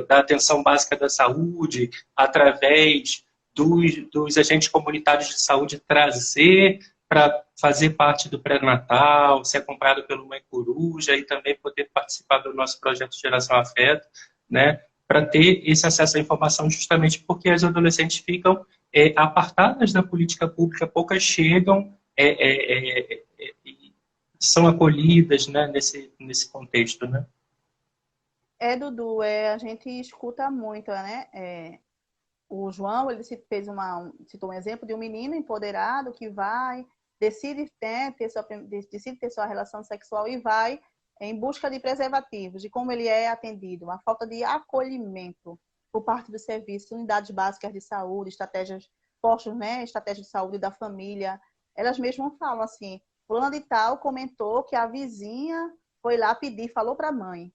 da atenção básica da saúde, através dos agentes comunitários de saúde trazer para fazer parte do pré-natal, ser acompanhado pela Mãe Coruja e também poder participar do nosso projeto Geração Afeto, né? Para ter esse acesso à informação justamente porque as adolescentes ficam apartadas da política pública, poucas chegam são acolhidas, né, nesse contexto, né? Dudu, a gente escuta muito, né? O João, ele citou um exemplo de um menino empoderado que vai, decide ter sua relação sexual e vai em busca de preservativos, de como ele é atendido, uma falta de acolhimento por parte do serviço, unidades básicas de saúde, estratégias, postos, né, estratégias de saúde da família. Elas mesmas falam assim, fulano de tal comentou que a vizinha foi lá pedir, falou para a mãe.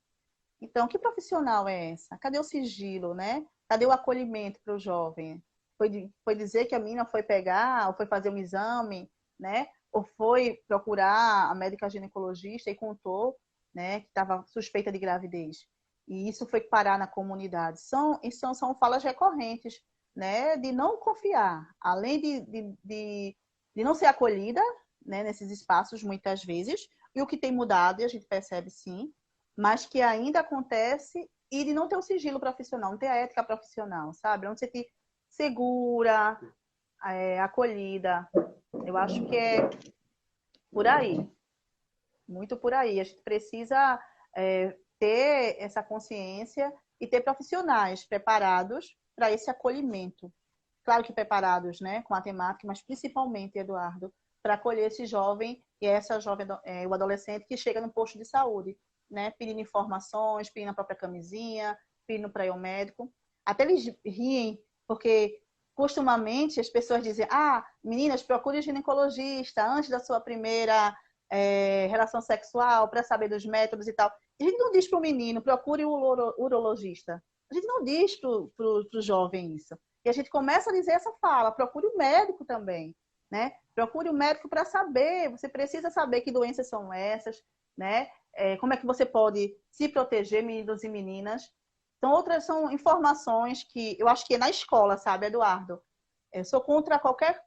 Então, que profissional é essa? Cadê o sigilo, né? Cadê o acolhimento para o jovem? Foi dizer que a menina foi pegar, ou foi fazer um exame, né? Ou foi procurar a médica ginecologista e contou, né, que estava suspeita de gravidez. E isso foi parar na comunidade. São falas recorrentes, né? De não confiar, além de não ser acolhida, né, nesses espaços, muitas vezes. E o que tem mudado, e a gente percebe sim, mas que ainda acontece, e de não ter o sigilo profissional, não ter a ética profissional, sabe? Não se sentir segura, acolhida. Eu acho que é por aí, muito por aí. A gente precisa ter essa consciência e ter profissionais preparados para esse acolhimento. Claro que preparados, né, com a temática, mas principalmente, Eduardo, para acolher esse jovem que é essa jovem, o adolescente que chega no posto de saúde, né, pedindo informações, pedindo a própria camisinha, pedindo para ir ao médico. Até eles riem, porque costumamente as pessoas dizem: ah, meninas, procure ginecologista antes da sua primeira relação sexual para saber dos métodos e tal. A gente não diz para o menino: procure o urologista. A gente não diz para o jovem isso. E a gente começa a dizer essa fala: procure o médico também, né? Procure o médico para saber. Você precisa saber que doenças são essas, né? Como é que você pode se proteger, meninos e meninas. São informações que eu acho que é na escola, sabe, Eduardo? Eu sou contra qualquer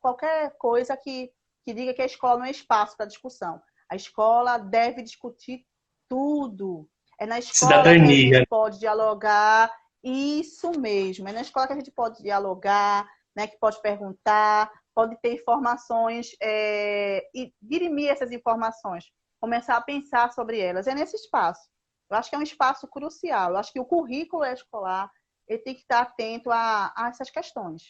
coisa que diga que a escola não é espaço para discussão. A escola deve discutir tudo. É na escola que a Cidadania. gente pode dialogar. Isso mesmo. É na escola que a gente pode dialogar, né, que pode perguntar, pode ter informações e dirimir essas informações. Começar a pensar sobre elas. É nesse espaço. Eu acho que é um espaço crucial. Eu acho que o currículo escolar ele tem que estar atento a essas questões.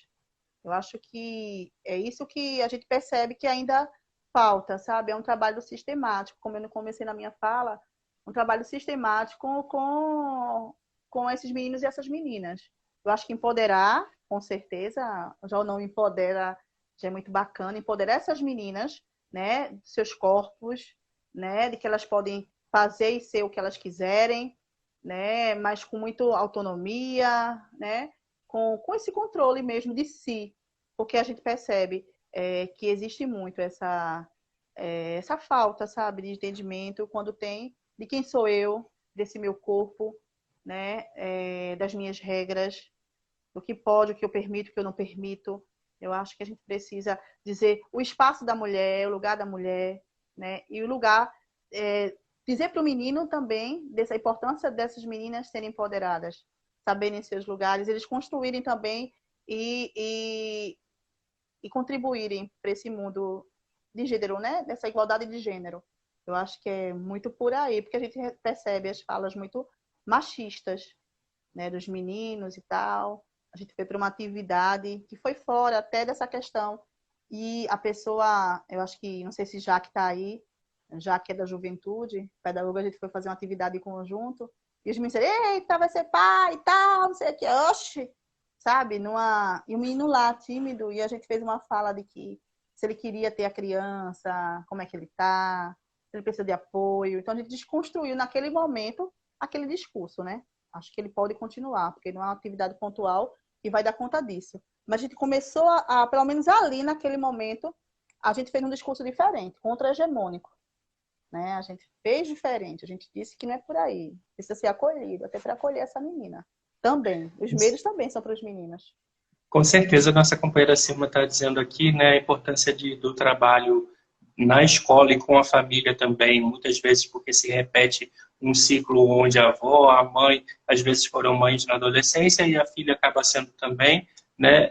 Eu acho que é isso que a gente percebe que ainda falta, sabe? É um trabalho sistemático, como eu comecei na minha fala, um trabalho sistemático com esses meninos e essas meninas. Eu acho que empoderar, com certeza, já não empodera, já é muito bacana, empoderar essas meninas, né, dos seus corpos, né, de que elas podem fazer e ser o que elas quiserem, né, mas com muita autonomia, né, com esse controle mesmo de si, porque a gente percebe que existe muito essa falta, sabe, de entendimento quando tem de quem sou eu, desse meu corpo, né, das minhas regras, do que pode, o que eu permito, o que eu não permito. Eu acho que a gente precisa dizer o espaço da mulher, o lugar da mulher, né, e o lugar dizer para o menino também dessa importância dessas meninas serem empoderadas, saberem seus lugares, eles construírem também e contribuírem para esse mundo de gênero, né? Dessa igualdade de gênero. Eu acho que é muito por aí, porque a gente percebe as falas muito machistas, né, dos meninos e tal. A gente foi para uma atividade que foi fora até dessa questão. E a pessoa, eu acho que, não sei se Jaque está aí, Jaque é da juventude, pedagoga, a gente foi fazer uma atividade em conjunto. E os meninos disseram: eita, vai ser pai e tal, não sei o que. Oxi! Sabe? E o menino lá, tímido, e a gente fez uma fala de que se ele queria ter a criança, como é que ele tá, se ele precisa de apoio. Então a gente desconstruiu naquele momento aquele discurso, né? Acho que ele pode continuar, porque não é uma atividade pontual que vai dar conta disso. Mas a gente começou pelo menos ali, naquele momento, a gente fez um discurso diferente, contra-hegemônico. Né? A gente fez diferente, a gente disse que não é por aí. Precisa ser acolhido, até para acolher essa menina. Também. Os medos também são para as meninas. Com certeza, a nossa companheira Silma está dizendo aqui, né, a importância do trabalho na escola e com a família também, muitas vezes porque se repete um ciclo onde a avó, a mãe, às vezes foram mães na adolescência e a filha acaba sendo também, né,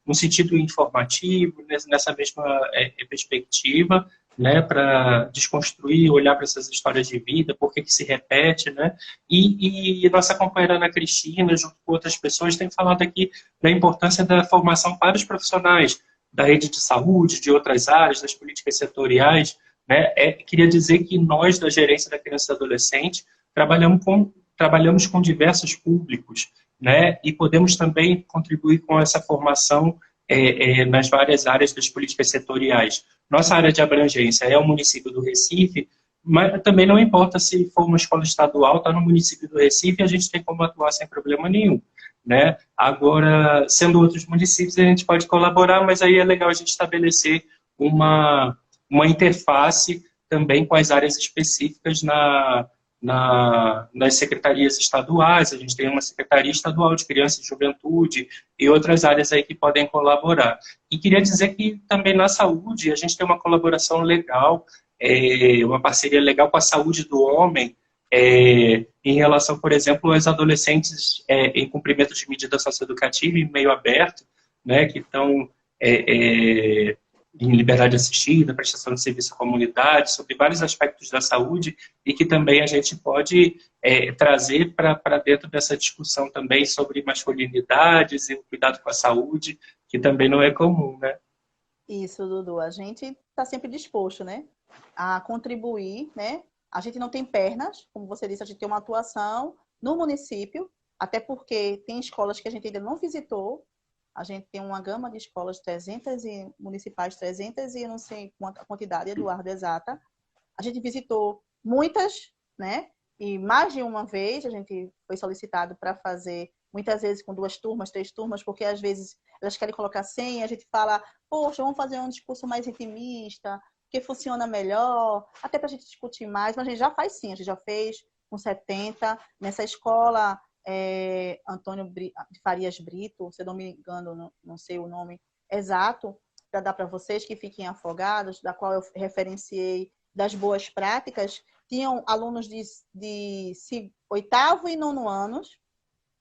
no sentido informativo, nessa mesma perspectiva, né, para desconstruir, olhar para essas histórias de vida, por que se repete, né, e nossa companheira Ana Cristina, junto com outras pessoas, tem falado aqui da importância da formação para os profissionais da rede de saúde, de outras áreas, das políticas setoriais, né, queria dizer que nós, da Gerência da Criança e do Adolescente, trabalhamos com diversos públicos, né, e podemos também contribuir com essa formação nas várias áreas das políticas setoriais. Nossa área de abrangência é o município do Recife, mas também não importa se for uma escola estadual, está no município do Recife, a gente tem como atuar sem problema nenhum. Né? Agora, sendo outros municípios, a gente pode colaborar, mas aí é legal a gente estabelecer uma interface também com as áreas específicas nas secretarias estaduais. A gente tem uma Secretaria Estadual de Criança e Juventude e outras áreas aí que podem colaborar. E queria dizer que também na saúde a gente tem uma colaboração legal, uma parceria legal com a saúde do homem, em relação, por exemplo, aos adolescentes em cumprimento de medida socioeducativa em meio aberto, né, que estão em liberdade assistida, prestação de serviço à comunidade, sobre vários aspectos da saúde, e que também a gente pode trazer para dentro dessa discussão também sobre masculinidades e o cuidado com a saúde, que também não é comum, né? Isso, Dudu. A gente está sempre disposto, né? a contribuir, né? A gente não tem pernas, como você disse, a gente tem uma atuação no município, até porque tem escolas que a gente ainda não visitou. A gente tem uma gama de escolas, 300 e municipais, 300 e eu não sei quanta quantidade, Eduardo, exata. A gente visitou muitas, né? E mais de uma vez a gente foi solicitado para fazer, muitas vezes com 2 turmas, 3 turmas, porque às vezes elas querem colocar 100, a gente fala, poxa, vamos fazer um discurso mais intimista, que funciona melhor, até para a gente discutir mais, mas a gente já faz sim, a gente já fez com 70, nessa escola Antônio de Farias Brito, se eu não me engano, não sei o nome exato, para dar para vocês que fiquem afogados, da qual eu referenciei das boas práticas, tinham alunos de 8º e 9º anos,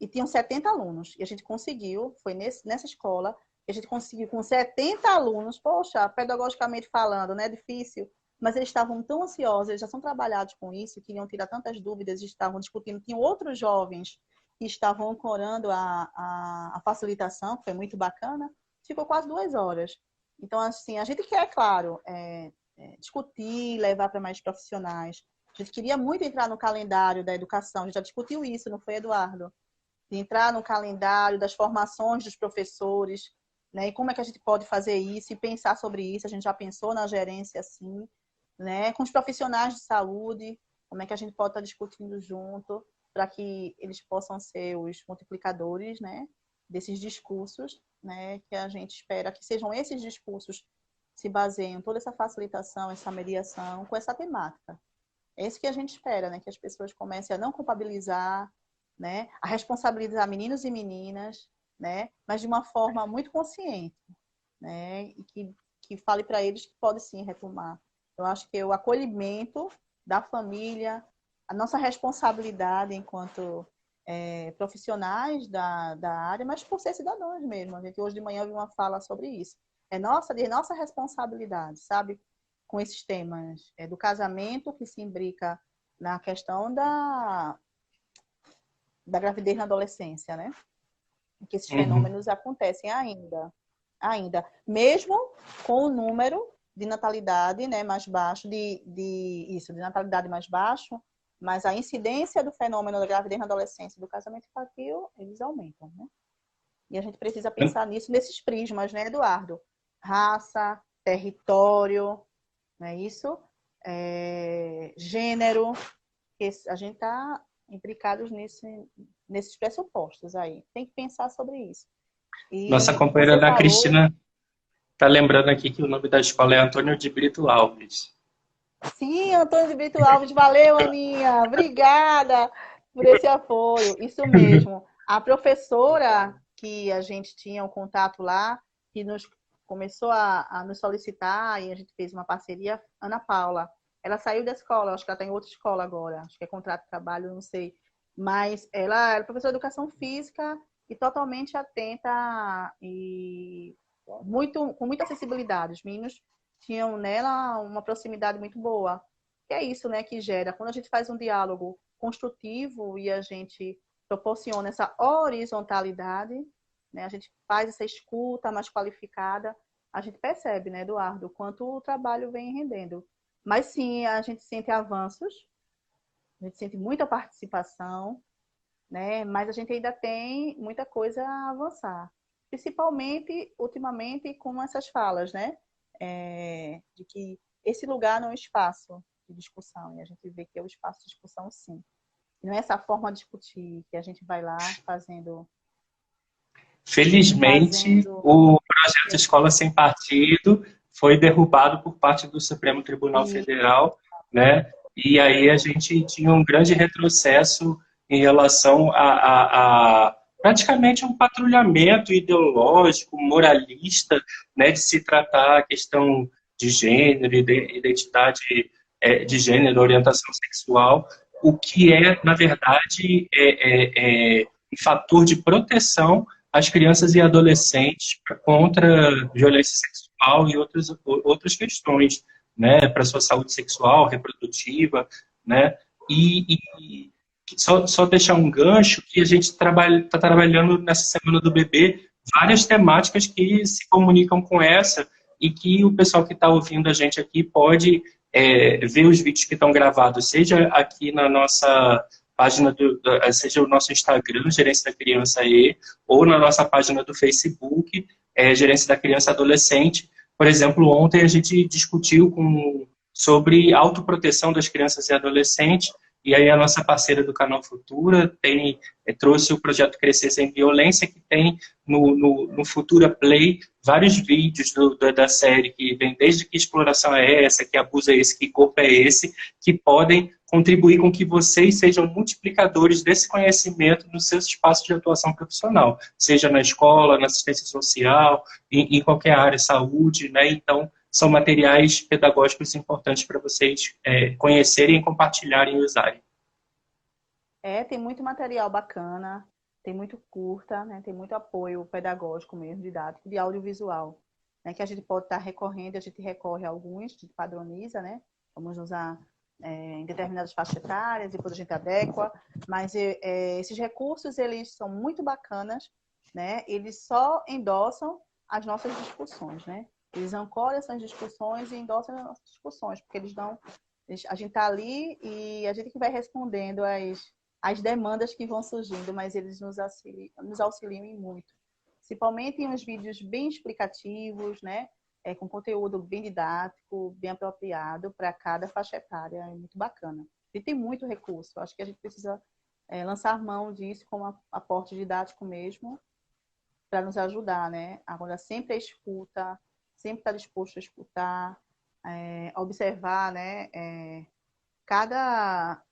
e tinham 70 alunos. E a gente conseguiu, foi nessa escola, que a gente conseguiu com 70 alunos, poxa, pedagogicamente falando, né, difícil, mas eles estavam tão ansiosos, eles já são trabalhados com isso, queriam tirar tantas dúvidas, estavam discutindo, tinham outros jovens que estavam ancorando a facilitação, que foi muito bacana, ficou quase 2 horas. Então, assim, a gente quer, claro, discutir, levar para mais profissionais. A gente queria muito entrar no calendário da educação, a gente já discutiu isso, não foi, Eduardo? De entrar no calendário das formações dos professores, né? E como é que a gente pode fazer isso e pensar sobre isso? A gente já pensou na gerência, assim, né? Com os profissionais de saúde, como é que a gente pode estar discutindo junto para que eles possam ser os multiplicadores, né? Desses discursos, né? Que a gente espera que sejam esses discursos que se baseiem toda essa facilitação, essa mediação com essa temática. É isso que a gente espera, né? Que as pessoas comecem a não culpabilizar, né? A responsabilizar meninos e meninas, né? Mas de uma forma muito consciente, né? E que fale para eles que pode sim retomar. Eu acho que o acolhimento da família, a nossa responsabilidade enquanto profissionais da área, mas por ser cidadãos mesmo. A gente hoje de manhã ouviu uma fala sobre isso. É de nossa responsabilidade, sabe? Com esses temas do casamento, que se imbrica na questão da gravidez na adolescência, né? Que esses fenômenos acontecem ainda, mesmo com o número de natalidade, né, mais baixo, de natalidade mais baixo, mas a incidência do fenômeno da gravidez na adolescência e do casamento infantil, eles aumentam, né? E a gente precisa pensar nisso, nesses prismas, né, Eduardo? Raça, território, não é isso? Gênero, que a gente está implicados nesses pressupostos aí. Tem que pensar sobre isso. E Nossa companheira Ana Cristina está lembrando aqui que o nome da escola é Antônio de Brito Alves. Sim, Antônio de Brito Alves, valeu, Aninha. Obrigada por esse apoio. Isso mesmo. A professora que a gente tinha um contato lá, que começou a nos solicitar, e a gente fez uma parceria, Ana Paula. Ela saiu da escola, acho que ela está em outra escola agora, acho que é contrato de trabalho, não sei. Mas ela era professora de educação física e totalmente atenta e com muita acessibilidade. Os meninos tinham nela uma proximidade muito boa. Que é isso, né, que gera. Quando a gente faz um diálogo construtivo e a gente proporciona essa horizontalidade, né, a gente faz essa escuta mais qualificada, a gente percebe, né, Eduardo, o quanto o trabalho vem rendendo. Mas sim, a gente sente avanços, a gente sente muita participação, né, mas a gente ainda tem muita coisa a avançar. Principalmente, ultimamente, com essas falas, né? De que esse lugar não é um espaço de discussão, e a gente vê que é o espaço de discussão, sim. E não é essa forma de discutir que a gente vai lá fazendo. Felizmente, o projeto Escola Sem Partido foi derrubado por parte do Supremo Tribunal Federal, né? E aí a gente tinha um grande retrocesso em relação a praticamente um patrulhamento ideológico, moralista, né, de se tratar a questão de gênero, identidade de gênero, orientação sexual, o que é, na verdade, um fator de proteção às crianças e adolescentes contra violência sexual e outras questões, né, para sua saúde sexual, reprodutiva, né, e só deixar um gancho que a gente está trabalhando nessa Semana do Bebê várias temáticas que se comunicam com essa e que o pessoal que está ouvindo a gente aqui pode ver os vídeos que estão gravados, seja aqui na nossa página, seja o nosso Instagram, Gerência da Criança E, ou na nossa página do Facebook, Gerência da Criança e Adolescente. Por exemplo, ontem a gente discutiu sobre autoproteção das crianças e adolescentes, e aí a nossa parceira do Canal Futura trouxe o projeto Crescer Sem Violência, que tem no Futura Play vários vídeos da série, que vem desde que exploração é essa, que abuso é esse, que corpo é esse, que podem contribuir com que vocês sejam multiplicadores desse conhecimento nos seus espaços de atuação profissional, seja na escola, na assistência social, em qualquer área, saúde, né? Então, são materiais pedagógicos importantes para vocês conhecerem e compartilharem e usarem. Tem muito material bacana, tem muito curta, né? Tem muito apoio pedagógico mesmo, didático, de audiovisual, né? Que a gente pode estar recorrendo, a gente recorre a alguns, a gente padroniza, né? Vamos usar em determinadas faixas etárias, depois a gente adequa, mas esses recursos, eles são muito bacanas, né? Eles só endossam as nossas discussões, né? Eles ancoram essas discussões e endossam as nossas discussões, porque a gente está ali e a gente que vai respondendo as demandas que vão surgindo, mas eles nos auxiliam em muito. Principalmente em uns vídeos bem explicativos, né? Com conteúdo bem didático, bem apropriado para cada faixa etária. É muito bacana. E tem muito recurso. Acho que a gente precisa lançar mão disso como aporte didático mesmo, para nos ajudar, né? Agora, sempre a escuta, sempre estar disposto a escutar, observar, né? Cada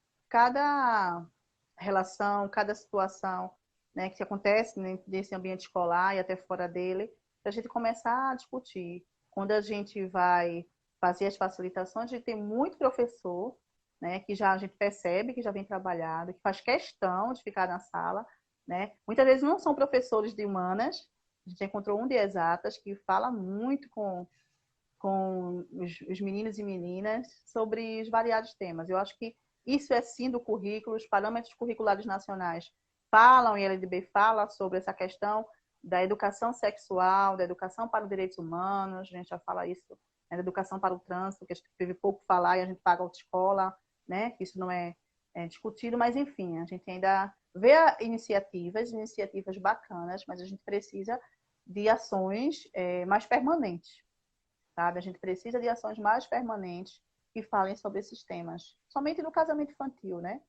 relação, cada situação, né, que acontece nesse ambiente escolar e até fora dele, para a gente começar a discutir. Quando a gente vai fazer as facilitações, a gente tem muito professor, né, que a gente percebe que já vem trabalhado, que faz questão de ficar na sala, né? Muitas vezes não são professores de humanas, a gente encontrou um de exatas que fala muito com os meninos e meninas sobre os variados temas. Eu acho que isso é sim do currículo, os parâmetros curriculares nacionais falam, e a LDB fala sobre essa questão da educação sexual, da educação para os direitos humanos, a gente já fala isso, né, da educação para o trânsito, que a gente teve pouco falar e a gente paga autoescola, né, que isso não é discutido, mas enfim, a gente ainda vê iniciativas bacanas, mas a gente precisa de ações mais permanentes, sabe? A gente precisa de ações mais permanentes que falem sobre esses temas. Somente no casamento infantil, né?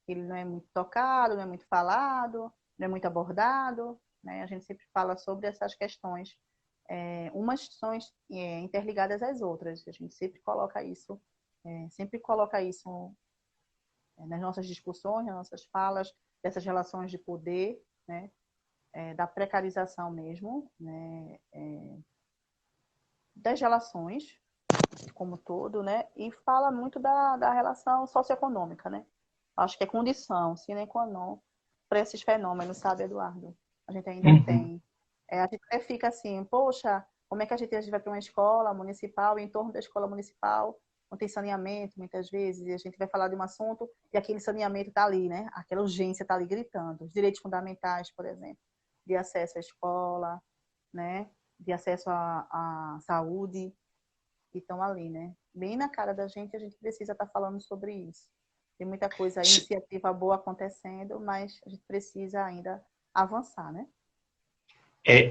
Ele não é muito tocado, não é muito falado, não é muito abordado, né? A gente sempre fala sobre essas questões. Umas são interligadas às outras. A gente sempre coloca isso nas nossas discussões, nas nossas falas, dessas relações de poder, né? Da precarização mesmo, né? Das relações como todo, né? E fala muito da relação socioeconômica, né? Acho que é condição, sine qua non, para esses fenômenos, sabe, Eduardo? A gente ainda tem. A gente até fica assim, poxa, como é que a gente vai para uma escola municipal, e em torno da escola municipal não tem saneamento, muitas vezes, e a gente vai falar de um assunto e aquele saneamento está ali, né? Aquela urgência está ali gritando. Os direitos fundamentais, por exemplo, de acesso à escola, né? De acesso à saúde, que estão ali, né? Bem na cara da gente, a gente precisa estar falando sobre isso. Tem muita coisa, iniciativa boa acontecendo, mas a gente precisa ainda avançar, né?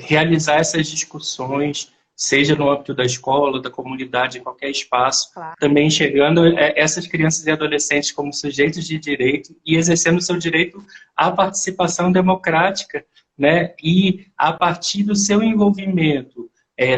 Realizar essas discussões, seja no âmbito da escola, da comunidade, em qualquer espaço, Claro. Também enxergando essas crianças e adolescentes como sujeitos de direito e exercendo o seu direito à participação democrática, né? E a partir do seu envolvimento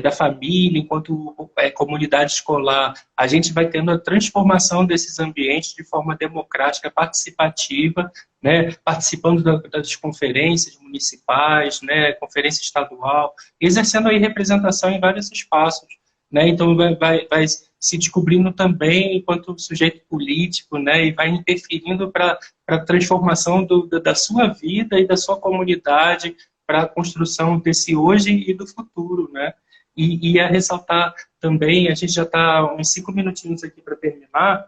da família, enquanto comunidade escolar, a gente vai tendo a transformação desses ambientes de forma democrática, participativa, né, participando das conferências municipais, né, conferência estadual, exercendo aí representação em vários espaços, né, então vai se descobrindo também enquanto sujeito político, né, e vai interferindo para a transformação da sua vida e da sua comunidade, para a construção desse hoje e do futuro, né. E a ressaltar também, a gente já está uns 5 minutinhos aqui para terminar,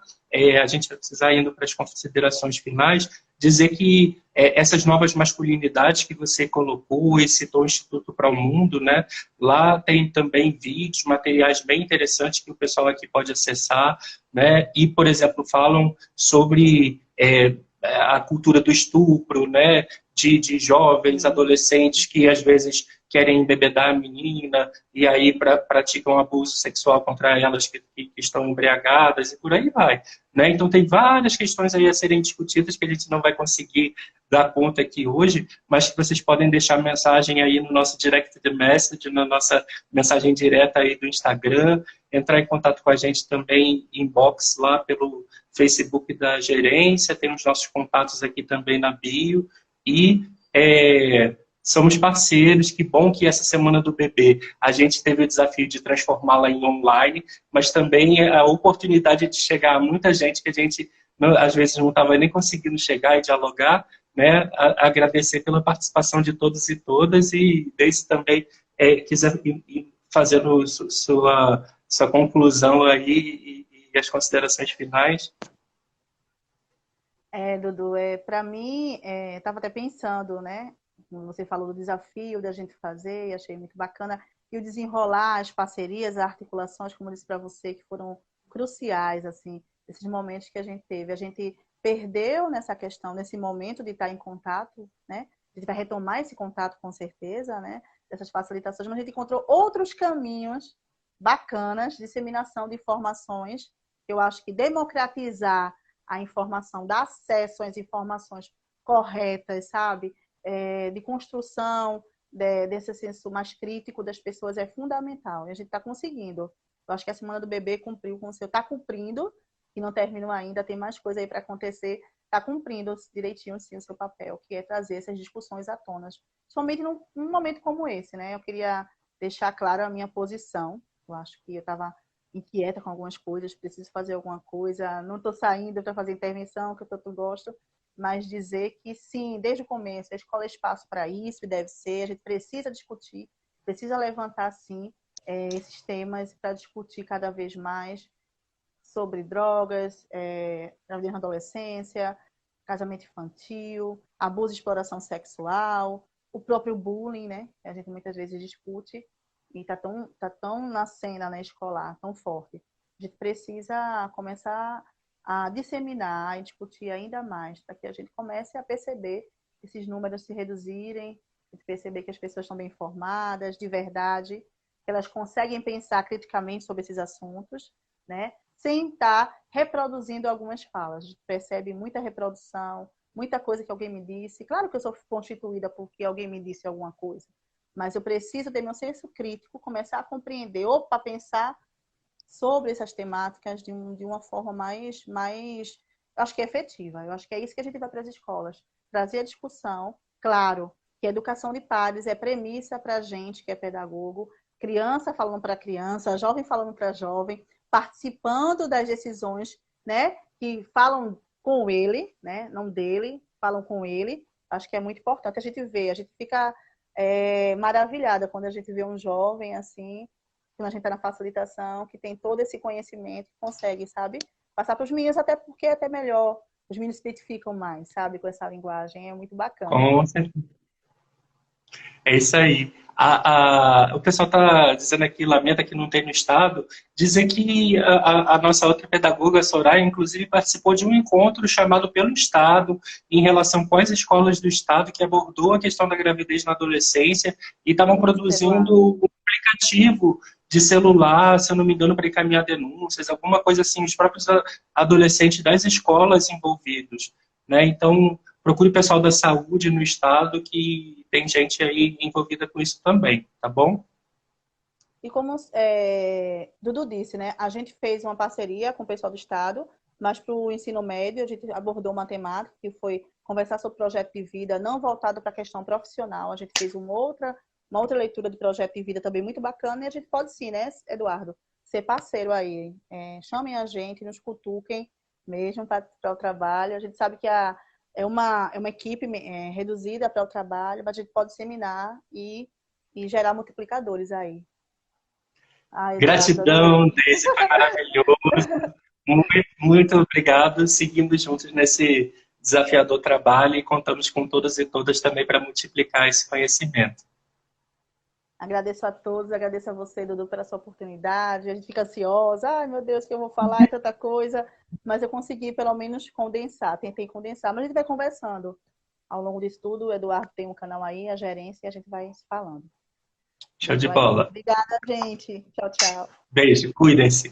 a gente vai precisar indo para as considerações finais, dizer que essas novas masculinidades que você colocou e citou o Instituto para o Mundo, né? Lá tem também vídeos, materiais bem interessantes que o pessoal aqui pode acessar, né? E, por exemplo, falam sobre a cultura do estupro, né? De jovens, adolescentes que às vezes querem embebedar a menina e aí praticam abuso sexual contra elas que estão embriagadas e por aí vai. Né? Então tem várias questões aí a serem discutidas que a gente não vai conseguir dar conta aqui hoje, mas que vocês podem deixar mensagem aí no nosso direct message, na nossa mensagem direta aí do Instagram, entrar em contato com a gente também inbox lá pelo Facebook da gerência, tem os nossos contatos aqui também na bio e somos parceiros. Que bom que essa Semana do Bebê a gente teve o desafio de transformá-la em online, mas também a oportunidade de chegar a muita gente que a gente às vezes não estava nem conseguindo chegar e dialogar, né? Agradecer pela participação de todos e todas e desde também quiser ir fazendo sua conclusão aí e as considerações finais. Dudu, para mim, estava até pensando, né? Você falou do desafio da gente fazer, e achei muito bacana. E o desenrolar, as parcerias, as articulações, como eu disse para você, que foram cruciais, assim, esses momentos que a gente teve. A gente perdeu nessa questão, nesse momento de estar em contato, né? A gente vai retomar esse contato com certeza, né? Dessas facilitações, mas a gente encontrou outros caminhos bacanas de disseminação de informações. Eu acho que democratizar a informação, dar acesso às informações corretas, sabe? De construção desse senso mais crítico das pessoas é fundamental. E a gente está conseguindo. Eu acho que a Semana do Bebê cumpriu com o seu... Está cumprindo, e não terminou ainda, tem mais coisa aí para acontecer. Está cumprindo direitinho, sim, o seu papel, que é trazer essas discussões à tona. Somente num momento como esse, né? Eu queria deixar clara a minha posição. Eu acho que eu estava inquieta com algumas coisas, preciso fazer alguma coisa, não estou saindo para fazer intervenção, que eu tanto gosto, mas dizer que sim, desde o começo, a escola é espaço para isso, e deve ser, a gente precisa discutir, precisa levantar, sim, esses temas para discutir cada vez mais sobre drogas, gravidez na adolescência, casamento infantil, abuso e exploração sexual, o próprio bullying, né, que a gente muitas vezes discute, e tá tão na cena, né, escolar, tão forte. A gente precisa começar a disseminar e discutir ainda mais, para que a gente comece a perceber esses números se reduzirem, perceber que as pessoas estão bem informadas, de verdade, que elas conseguem pensar criticamente sobre esses assuntos, né, sem estar reproduzindo algumas falas. A gente percebe muita reprodução, muita coisa que alguém me disse. Claro que eu sou constituída porque alguém me disse alguma coisa, mas eu preciso ter meu senso crítico, começar a compreender, ou para pensar sobre essas temáticas de uma forma mais, acho que efetiva. Eu acho que é isso que a gente vai para as escolas, trazer a discussão. Claro que a educação de pares é premissa para a gente que é pedagogo, criança falando para criança, jovem falando para jovem, participando das decisões, né, que falam com ele, né, não dele, falam com ele. Acho que é muito importante. A gente fica maravilhada quando a gente vê um jovem assim, quando a gente está na facilitação, que tem todo esse conhecimento, consegue, sabe, passar para os meninos, até porque é até melhor, os meninos se identificam mais, sabe, com essa linguagem, é muito bacana. Com certeza. É isso aí. O pessoal está dizendo aqui, lamenta que não tem no estado, dizer que a nossa outra pedagoga, Soraya, inclusive participou de um encontro chamado pelo Estado em relação com as escolas do Estado que abordou a questão da gravidez na adolescência e estavam produzindo um aplicativo de celular, se eu não me engano, para encaminhar denúncias, alguma coisa assim, os próprios adolescentes das escolas envolvidos, né? Então, procure o pessoal da saúde no estado, que tem gente aí envolvida com isso também, tá bom? E como Dudu disse, né? A gente fez uma parceria com o pessoal do estado, mas para o ensino médio a gente abordou uma temática que foi conversar sobre projeto de vida não voltado para a questão profissional. A gente fez uma outra leitura de projeto de vida também muito bacana, e a gente pode sim, né, Eduardo, ser parceiro aí. Chamem a gente, nos cutuquem mesmo para o trabalho. A gente sabe que é uma equipe reduzida para o trabalho, mas a gente pode disseminar e gerar multiplicadores aí. Gratidão, Deise, foi maravilhoso. Muito, muito obrigado. Seguimos juntos desafiador trabalho e contamos com todos e todas também para multiplicar esse conhecimento. Agradeço a todos, agradeço a você, Dudu, pela sua oportunidade. A gente fica ansiosa, ai meu Deus, o que eu vou falar, é tanta coisa, mas eu consegui pelo menos condensar, tentei condensar, mas a gente vai conversando ao longo disso tudo. O Eduardo tem um canal aí, a gerência, e a gente vai se falando. Show de bola. Obrigada, gente. Tchau, tchau. Beijo, cuidem-se.